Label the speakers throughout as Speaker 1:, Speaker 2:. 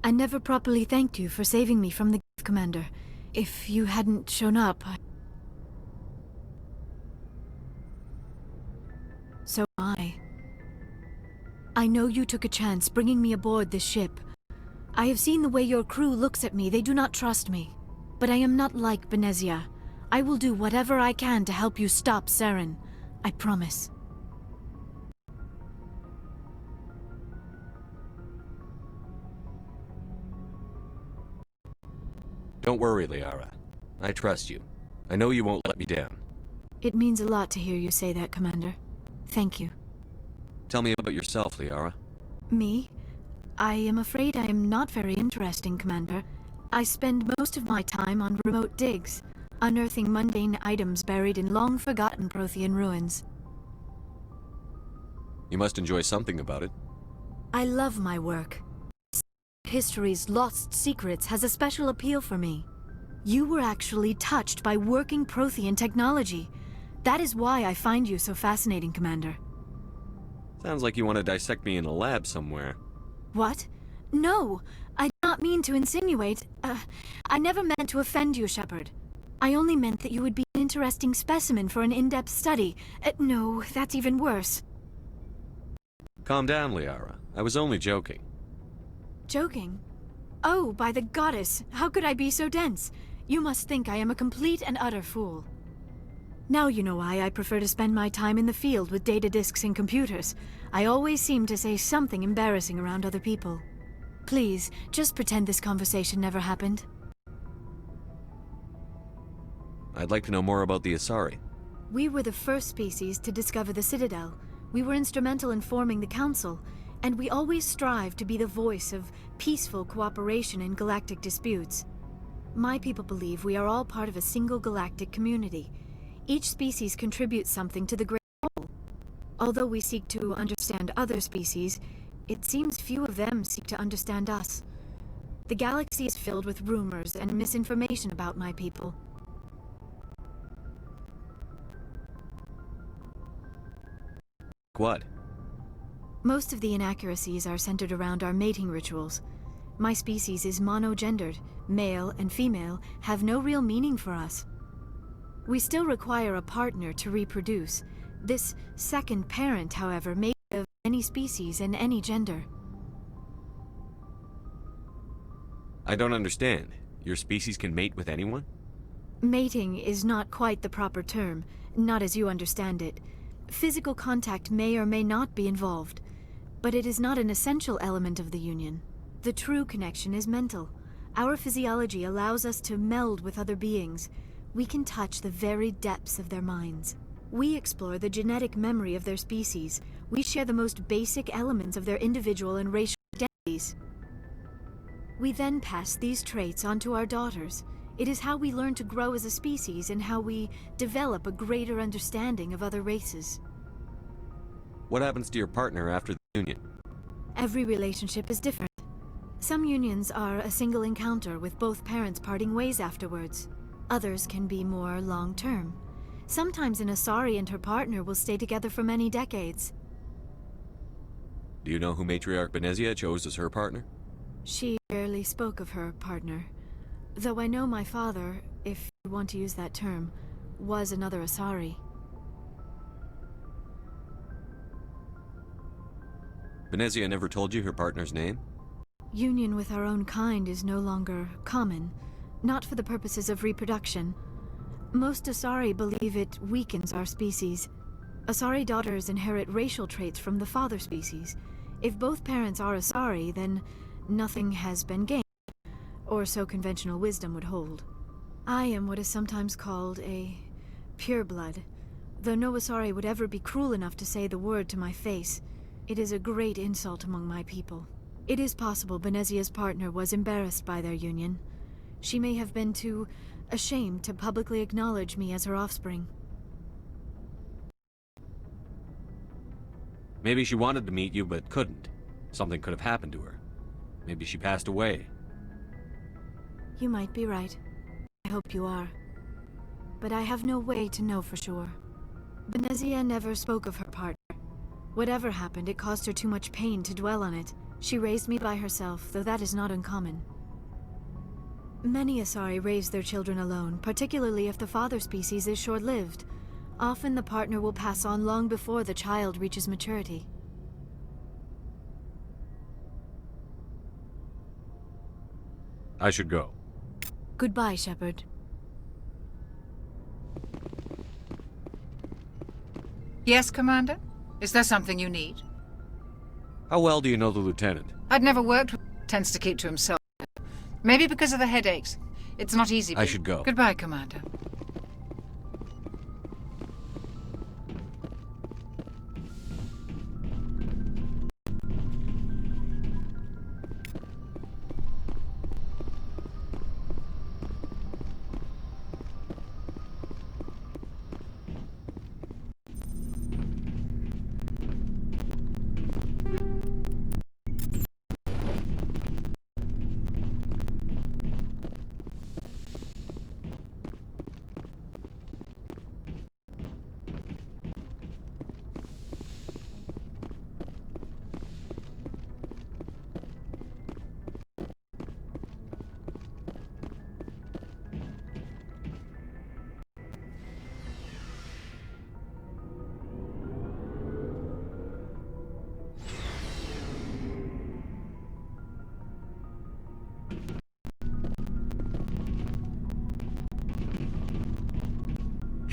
Speaker 1: I never properly thanked you for saving me from the Commander. If you hadn't shown up, So am I. I know you took a chance bringing me aboard this ship. I have seen the way your crew looks at me. They do not trust me. But I am not like Benezia. I will do whatever I can to help you stop Saren. I promise.
Speaker 2: Don't worry, Liara. I trust you. I know you won't let me down.
Speaker 1: It means a lot to hear you say that, Commander. Thank you.
Speaker 2: Tell me about yourself, Liara.
Speaker 1: Me? I am afraid I am not very interesting, Commander. I spend most of my time on remote digs, unearthing mundane items buried in long-forgotten Prothean ruins.
Speaker 2: You must enjoy something about it.
Speaker 1: I love my work. History's lost secrets has a special appeal for me. You were actually touched by working Prothean technology. That is why I find you so fascinating, Commander.
Speaker 2: Sounds like you want to dissect me in a lab somewhere.
Speaker 1: What? No! I did not mean to insinuate. I never meant to offend you, Shepard. I only meant that you would be an interesting specimen for an in-depth study. No, that's even worse.
Speaker 2: Calm down, Liara. I was only joking.
Speaker 1: Joking? Oh, by the goddess, how could I be so dense? You must think I am a complete and utter fool. Now you know why I prefer to spend my time in the field with data disks and computers. I always seem to say something embarrassing around other people. Please, just pretend this conversation never happened.
Speaker 2: I'd like to know more about the Asari.
Speaker 1: We were the first species to discover the Citadel. We were instrumental in forming the Council, and we always strive to be the voice of peaceful cooperation in galactic disputes. My people believe we are all part of a single galactic community. Each species contributes something to the great whole. Although we seek to understand other species, it seems few of them seek to understand us. The galaxy is filled with rumors and misinformation about my people.
Speaker 2: What?
Speaker 1: Most of the inaccuracies are centered around our mating rituals. My species is monogendered. Male and female have no real meaning for us. We still require a partner to reproduce. This second parent, however, may be of any species and any gender.
Speaker 2: I don't understand. Your species can mate with anyone?
Speaker 1: Mating is not quite the proper term, not as you understand it. Physical contact may or may not be involved, but it is not an essential element of the union. The true connection is mental. Our physiology allows us to meld with other beings. We can touch the very depths of their minds. We explore the genetic memory of their species. We share the most basic elements of their individual and racial identities. We then pass these traits on to our daughters. It is how we learn to grow as a species and how we develop a greater understanding of other races.
Speaker 2: What happens to your partner after the union?
Speaker 1: Every relationship is different. Some unions are a single encounter with both parents parting ways afterwards. Others can be more long-term. Sometimes an Asari and her partner will stay together for many decades.
Speaker 2: Do you know who Matriarch Benezia chose as her partner?
Speaker 1: She rarely spoke of her partner. Though I know my father, if you want to use that term, was another Asari.
Speaker 2: Benezia never told you her partner's name?
Speaker 1: Union with our own kind is no longer common, not for the purposes of reproduction. Most Asari believe it weakens our species. Asari daughters inherit racial traits from the father species. If both parents are Asari, then nothing has been gained, or so conventional wisdom would hold. I am what is sometimes called a pureblood, though no Asari would ever be cruel enough to say the word to my face. It is a great insult among my people. It is possible Benezia's partner was embarrassed by their union. She may have been too ashamed to publicly acknowledge me as her offspring.
Speaker 2: Maybe she wanted to meet you but couldn't. Something could have happened to her. Maybe she passed away.
Speaker 1: You might be right. I hope you are. But I have no way to know for sure. Benezia never spoke of her partner. Whatever happened, it caused her too much pain to dwell on it. She raised me by herself, though that is not uncommon. Many Asari raise their children alone, particularly if the father species is short-lived. Often the partner will pass on long before the child reaches maturity.
Speaker 2: I should go.
Speaker 1: Goodbye, Shepard.
Speaker 3: Yes, Commander? Is there something you need?
Speaker 2: How well do you know the lieutenant?
Speaker 3: I'd never worked with him. Tends to keep to himself. Maybe because of the headaches. It's not easy.
Speaker 2: I should go.
Speaker 3: Goodbye, Commander.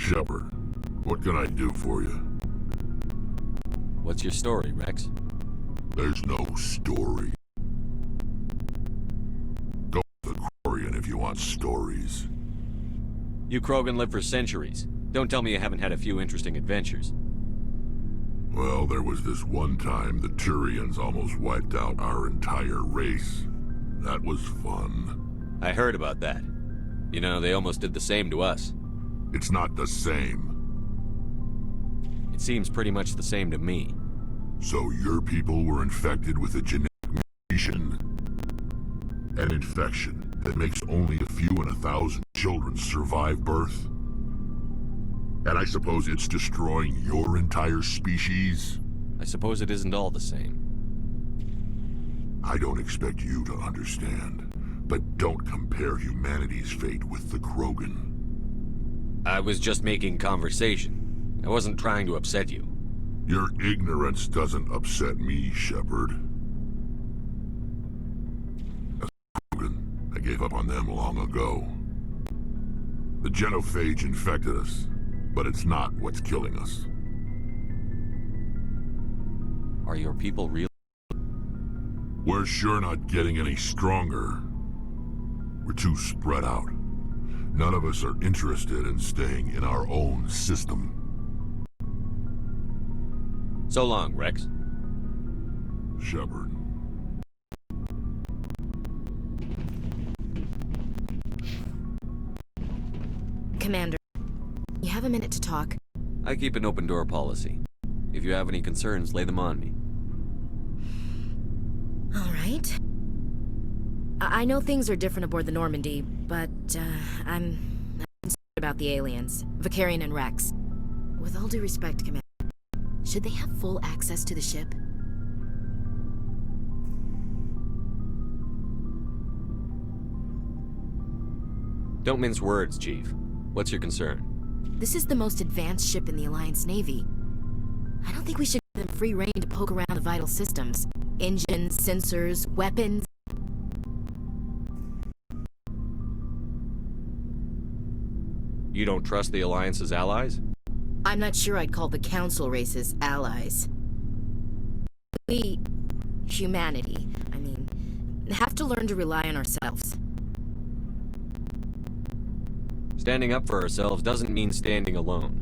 Speaker 4: Shepard, what can I do for you?
Speaker 2: What's your story, Rex?
Speaker 4: There's no story. Go to the Quarian if you want stories.
Speaker 2: You Krogan live for centuries. Don't tell me you haven't had a few interesting adventures.
Speaker 4: Well, there was this one time the Turians almost wiped out our entire race. That was fun.
Speaker 2: I heard about that. You know, they almost did the same to us.
Speaker 4: It's not the same.
Speaker 2: It seems pretty much the same to me.
Speaker 4: So your people were infected with a genetic mutation? An infection that makes only a few in 1,000 children survive birth? And I suppose it's destroying your entire species?
Speaker 2: I suppose it isn't all the same.
Speaker 4: I don't expect you to understand, but don't compare humanity's fate with the Krogan.
Speaker 2: I was just making conversation. I wasn't trying to upset you.
Speaker 4: Your ignorance doesn't upset me, Shepard. As a Krogan, I gave up on them long ago. The genophage infected us, but it's not what's killing us.
Speaker 2: Are your people real?
Speaker 4: We're sure not getting any stronger. We're too spread out. None of us are interested in staying in our own system.
Speaker 2: So long, Rex.
Speaker 4: Shepard.
Speaker 5: Commander, you have a minute to talk.
Speaker 2: I keep an open door policy. If you have any concerns, lay them on me.
Speaker 5: All right. I know things are different aboard the Normandy, but I'm concerned about the aliens, Vicarian and Rex. With all due respect, Commander, should they have full access to the ship?
Speaker 2: Don't mince words, Chief. What's your concern?
Speaker 5: This is the most advanced ship in the Alliance Navy. I don't think we should give them free rein to poke around the vital systems. Engines, sensors, weapons.
Speaker 2: You don't trust the Alliance's allies?
Speaker 5: I'm not sure I'd call the Council races allies. We, humanity, have to learn to rely on ourselves.
Speaker 2: Standing up for ourselves doesn't mean standing alone.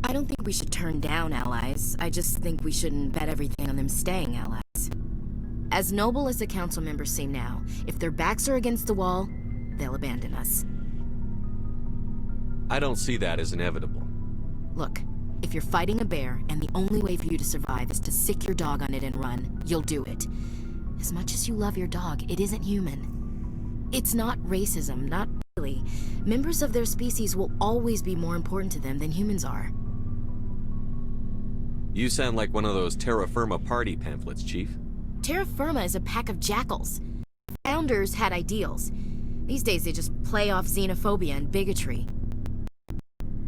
Speaker 5: I don't think we should turn down allies. I just think we shouldn't bet everything on them staying allies. As noble as the Council members seem now, if their backs are against the wall, they'll abandon us.
Speaker 2: I don't see that as inevitable.
Speaker 5: Look, if you're fighting a bear and the only way for you to survive is to sick your dog on it and run, you'll do it. As much as you love your dog, it isn't human. It's not racism, not really. Members of their species will always be more important to them than humans are.
Speaker 2: You sound like one of those terra firma party pamphlets, Chief.
Speaker 5: Terra Firma is a pack of jackals. Founders had ideals. These days they just play off xenophobia and bigotry.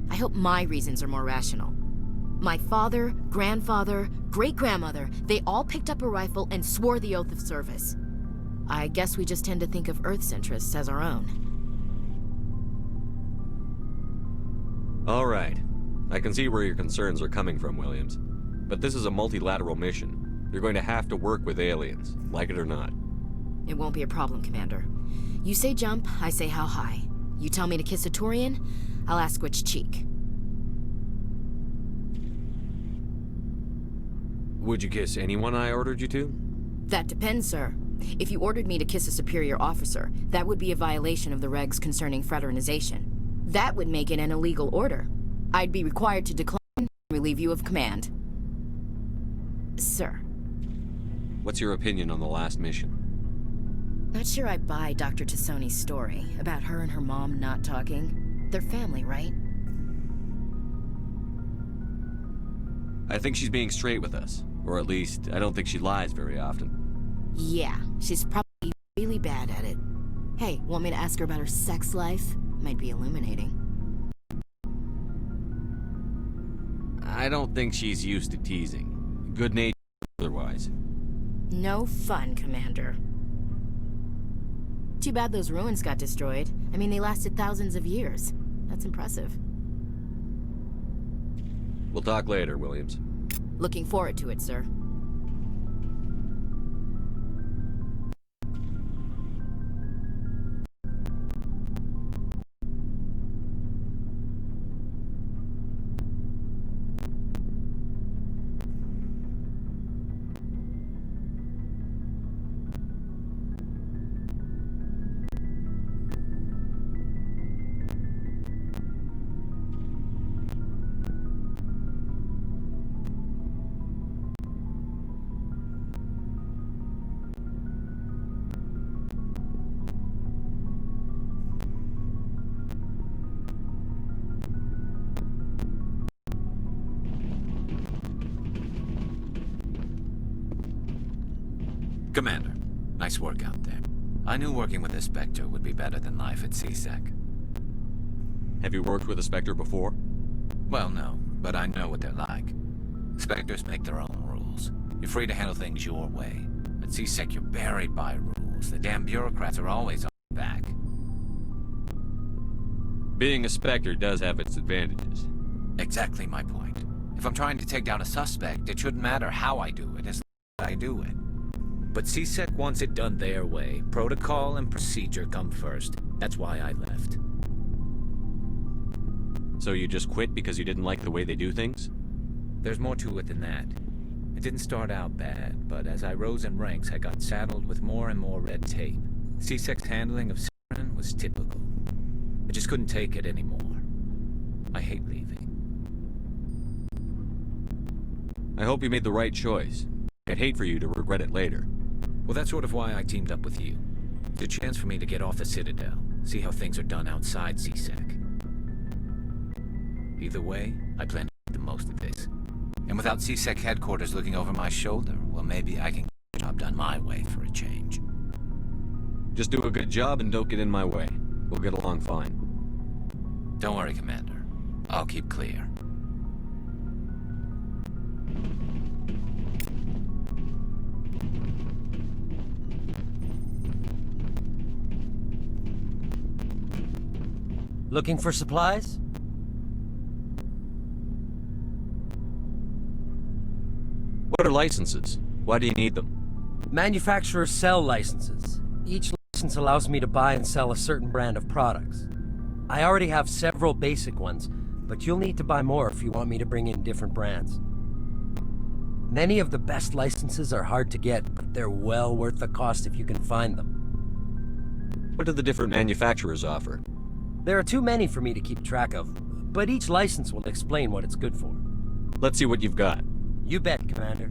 Speaker 5: I hope my reasons are more rational. My father, grandfather, great-grandmother, they all picked up a rifle and swore the oath of service. I guess we just tend to think of Earth's interests as our own.
Speaker 2: All right. I can see where your concerns are coming from, Williams. But this is a multilateral mission. You're going to have to work with aliens, like it or not.
Speaker 5: It won't be a problem, Commander. You say jump, I say how high. You tell me to kiss a Turian, I'll ask which cheek.
Speaker 2: Would you kiss anyone I ordered you to?
Speaker 5: That depends, sir. If you ordered me to kiss a superior officer, that would be a violation of the regs concerning fraternization. That would make it an illegal order. I'd be required to decline and relieve you of command. Sir.
Speaker 2: What's your opinion on the last mission?
Speaker 5: Not sure I buy Dr. Tassoni's story about her and her mom not talking. They're family, right?
Speaker 2: I think she's being straight with us. Or at least, I don't think she lies very often.
Speaker 5: Yeah, she's probably really bad at it. Hey, want me to ask her about her sex life? Might be illuminating.
Speaker 2: I don't think she's used to teasing. Good nature otherwise.
Speaker 5: No fun, Commander. Too bad those ruins got destroyed. I mean, they lasted thousands of years. That's impressive.
Speaker 2: We'll talk later, Williams.
Speaker 5: Looking forward to it, sir.
Speaker 6: Commander, nice work out there. I knew working with a Spectre would be better than life at CSEC.
Speaker 2: Have you worked with a Spectre before?
Speaker 6: Well, no, but I know what they're like. Spectres make their own rules. You're free to handle things your way. At CSEC, you're buried by rules. The damn bureaucrats are always on your back.
Speaker 2: Being a Spectre does have its advantages.
Speaker 6: Exactly my point. If I'm trying to take down a suspect, it shouldn't matter how I do it, as long as I do it. But CSEC wants it done their way. Protocol and procedure come first. That's why I left.
Speaker 2: So you just quit because you didn't like the way they do things?
Speaker 6: There's more to it than that. It didn't start out bad, but as I rose in ranks, I got saddled with more and more red tape. CSEC's handling of Saren was typical. I just couldn't take it anymore. I hate leaving.
Speaker 2: I hope you made the right choice. I'd hate for you to regret it later.
Speaker 6: Well, that's sort of why I teamed up with you. It's a chance for me to get off the Citadel, see how things are done outside CSEC. Either way, I plan to make the most of this. And without CSEC headquarters looking over my shoulder, well, maybe I can get the job done my way for a change.
Speaker 2: Just do a good job and don't get in my way. We'll get along fine.
Speaker 6: Don't worry, Commander. I'll keep clear.
Speaker 7: Looking for supplies?
Speaker 2: What are licenses? Why do you need them?
Speaker 7: Manufacturers sell licenses. Each license allows me to buy and sell a certain brand of products. I already have several basic ones, but you'll need to buy more if you want me to bring in different brands. Many of the best licenses are hard to get, but they're well worth the cost if you can find them.
Speaker 2: What do the different manufacturers offer?
Speaker 7: There are too many for me to keep track of, but each license will explain what it's good for.
Speaker 2: Let's see what you've got.
Speaker 7: You bet, Commander.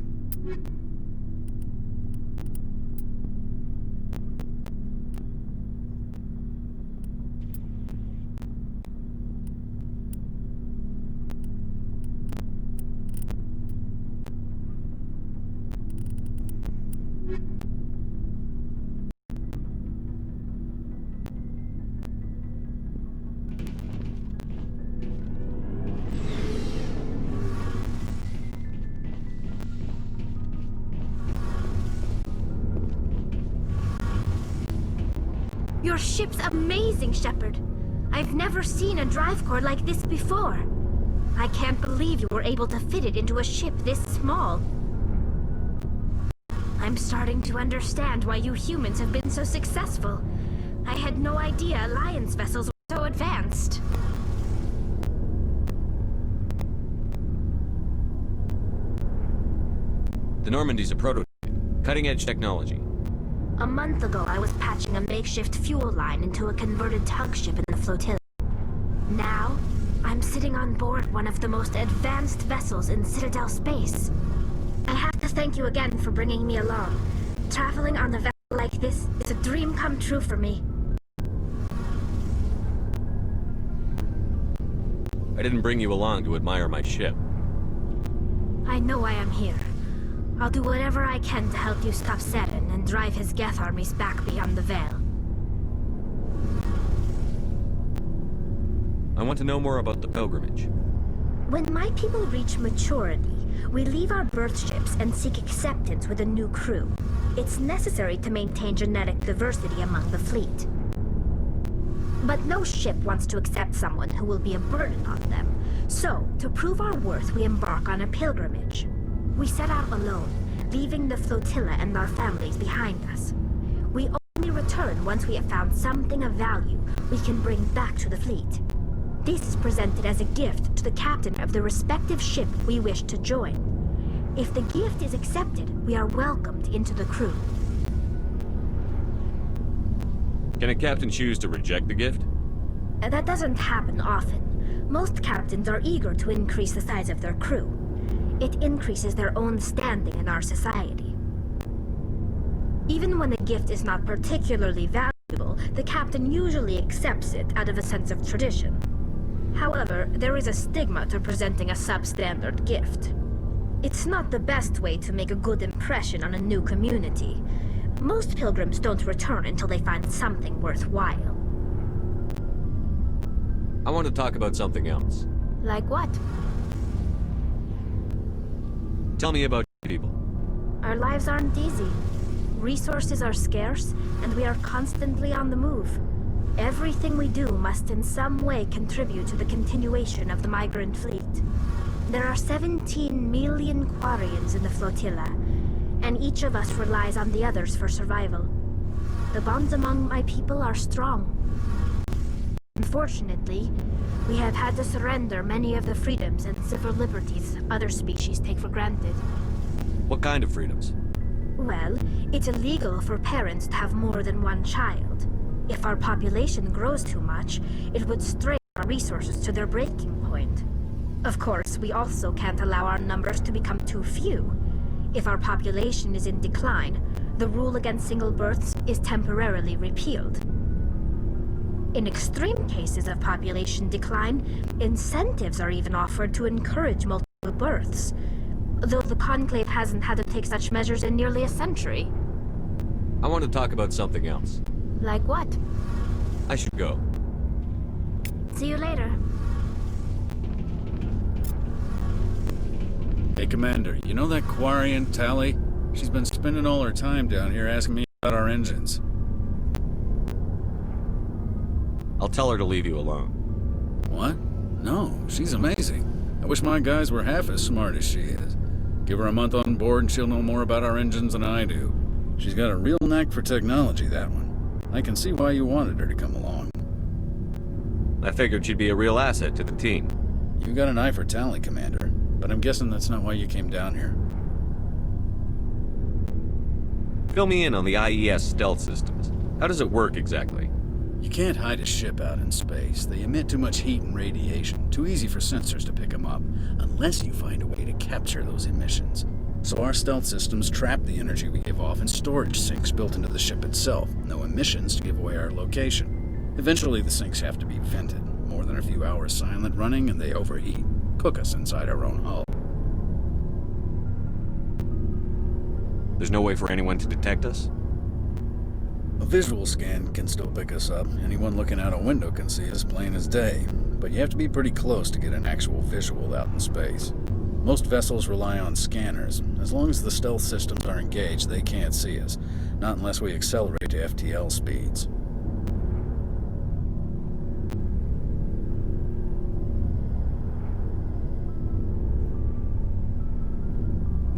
Speaker 8: Your ship's amazing, Shepard. I've never seen a drive core like this before. I can't believe you were able to fit it into a ship this small. I'm starting to understand why you humans have been so successful. I had no idea Alliance vessels were so advanced.
Speaker 2: The Normandy's a prototype. Cutting-edge technology.
Speaker 8: A month ago, I was patching a makeshift fuel line into a converted tug ship in the flotilla. Now, I'm sitting on board one of the most advanced vessels in Citadel space. I have to thank you again for bringing me along. Traveling on a vessel like this is a dream come true for me.
Speaker 2: I didn't bring you along to admire my ship.
Speaker 8: I know I am here. I'll do whatever I can to help you stop Saren and drive his Geth armies back beyond the Veil.
Speaker 2: I want to know more about the pilgrimage.
Speaker 8: When my people reach maturity, we leave our birth ships and seek acceptance with a new crew. It's necessary to maintain genetic diversity among the fleet. But no ship wants to accept someone who will be a burden on them. So, to prove our worth, we embark on a pilgrimage. We set out alone, leaving the flotilla and our families behind us. We only return once we have found something of value we can bring back to the fleet. This is presented as a gift to the captain of the respective ship we wish to join. If the gift is accepted, we are welcomed into the crew.
Speaker 2: Can a captain choose to reject the gift?
Speaker 8: That doesn't happen often. Most captains are eager to increase the size of their crew. It increases their own standing in our society. Even when a gift is not particularly valuable, the captain usually accepts it out of a sense of tradition. However, there is a stigma to presenting a substandard gift. It's not the best way to make a good impression on a new community. Most pilgrims don't return until they find something worthwhile.
Speaker 2: I want to talk about something else.
Speaker 8: Like what?
Speaker 2: Tell me about people.
Speaker 8: Our lives aren't easy. Resources are scarce, and we are constantly on the move. Everything we do must in some way contribute to the continuation of the migrant fleet. There are 17 million Quarians in the flotilla, and each of us relies on the others for survival. The bonds among my people are strong. Unfortunately, we have had to surrender many of the freedoms and civil liberties other species take for granted.
Speaker 2: What kind of freedoms?
Speaker 8: Well, it's illegal for parents to have more than one child. If our population grows too much, it would strain our resources to their breaking point. Of course, we also can't allow our numbers to become too few. If our population is in decline, the rule against single births is temporarily repealed. In extreme cases of population decline, incentives are even offered to encourage multiple births, though the Conclave hasn't had to take such measures in nearly a century.
Speaker 2: I want to talk about something else.
Speaker 8: Like what?
Speaker 2: I should go.
Speaker 8: See you later.
Speaker 9: Hey, Commander, you know that Quarian, Tally? She's been spending all her time down here asking me about our engines.
Speaker 2: I'll tell her to leave you alone.
Speaker 9: What? No, she's amazing. I wish my guys were half as smart as she is. Give her a month on board and she'll know more about our engines than I do. She's got a real knack for technology, that one. I can see why you wanted her to come along.
Speaker 2: I figured she'd be a real asset to the team.
Speaker 9: You got an eye for Tally, Commander, but I'm guessing that's not why you came down here.
Speaker 2: Fill me in on the IES stealth systems. How does it work exactly?
Speaker 9: You can't hide a ship out in space. They emit too much heat and radiation. Too easy for sensors to pick them up, unless you find a way to capture those emissions. So our stealth systems trap the energy we give off in storage sinks built into the ship itself. No emissions to give away our location. Eventually the sinks have to be vented. More than a few hours silent running and they overheat. Cook us inside our own hull.
Speaker 2: There's no way for anyone to detect us?
Speaker 9: A visual scan can still pick us up. Anyone looking out a window can see us plain as day. But you have to be pretty close to get an actual visual out in space. Most vessels rely on scanners. As long as the stealth systems are engaged, they can't see us. Not unless we accelerate to FTL speeds.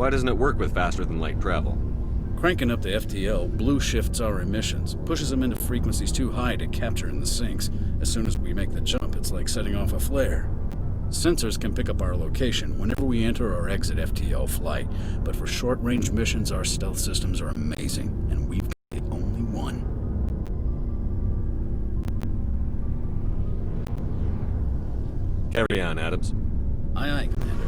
Speaker 2: Why doesn't it work with faster-than-light travel?
Speaker 9: Cranking up the FTL blue shifts our emissions, pushes them into frequencies too high to capture in the sinks. As soon as we make the jump, it's like setting off a flare. Sensors can pick up our location whenever we enter or exit FTL flight, but for short-range missions, our stealth systems are amazing, and we've got the only one.
Speaker 2: Carry on, Adams.
Speaker 9: Aye, aye, Commander.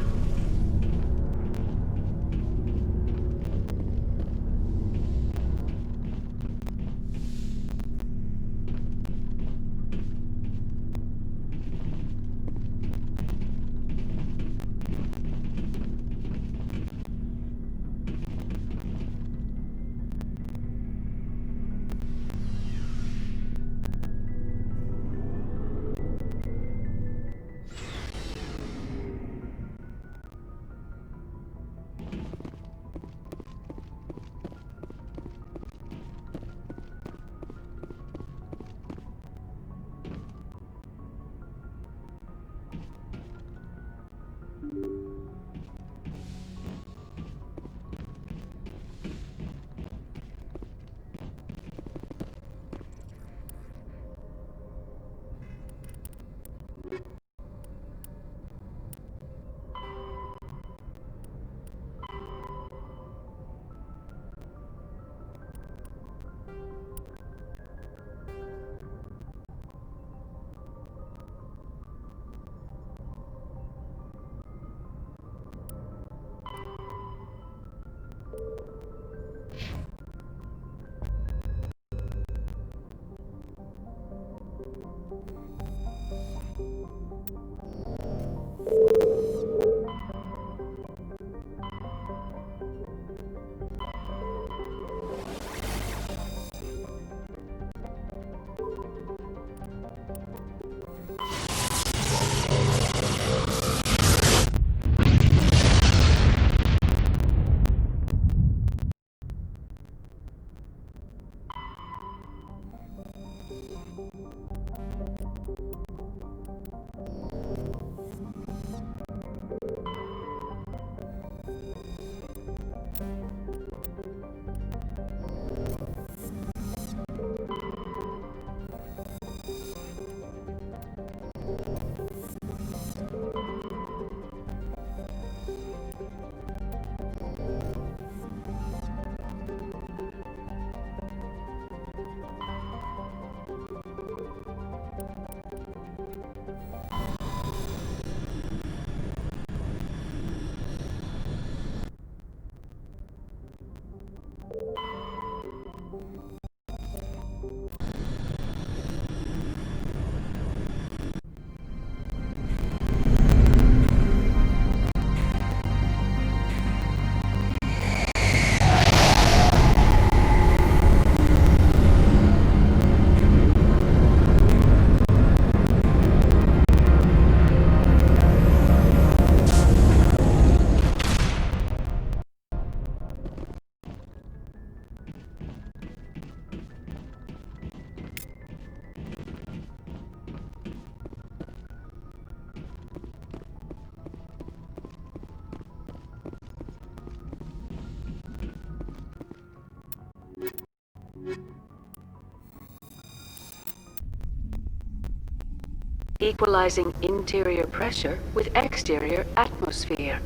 Speaker 10: Equalizing interior pressure with exterior atmosphere.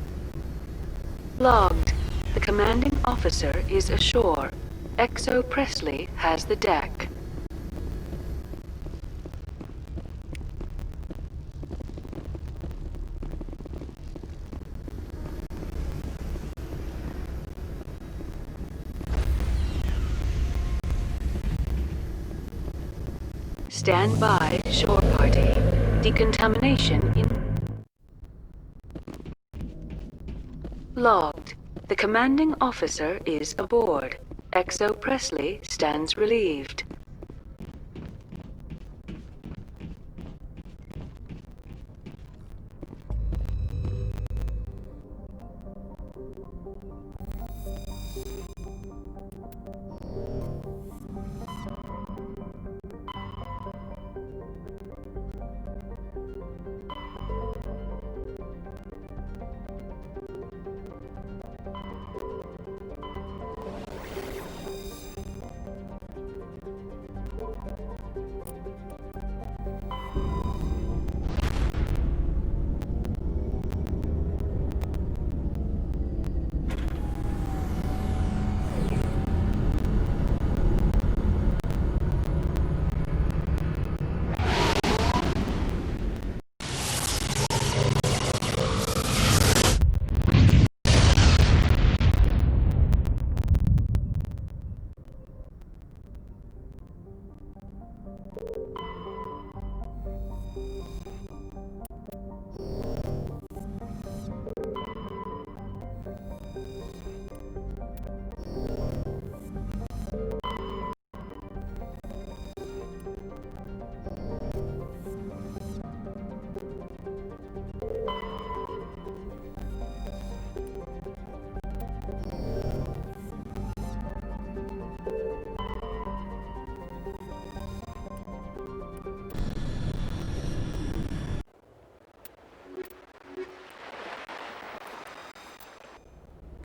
Speaker 10: Logged. The commanding officer is ashore. XO Presley has the deck. Stand by, shore party. Decontamination in... Logged. The commanding officer is aboard. XO Presley stands relieved.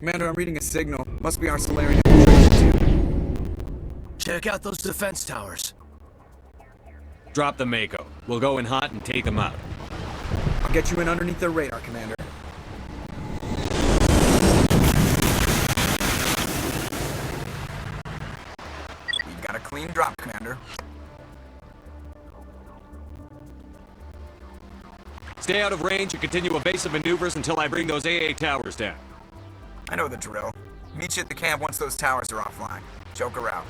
Speaker 11: Commander, I'm reading a signal. Must be our Solarian infiltration tube.
Speaker 12: Check out those defense towers.
Speaker 2: Drop the Mako. We'll go in hot and take them out.
Speaker 11: I'll get you in underneath their radar, Commander. We've got a clean drop, Commander.
Speaker 2: Stay out of range and continue evasive maneuvers until I bring those AA towers down.
Speaker 11: I know the drill. Meet you at the camp once those towers are offline. Joker out.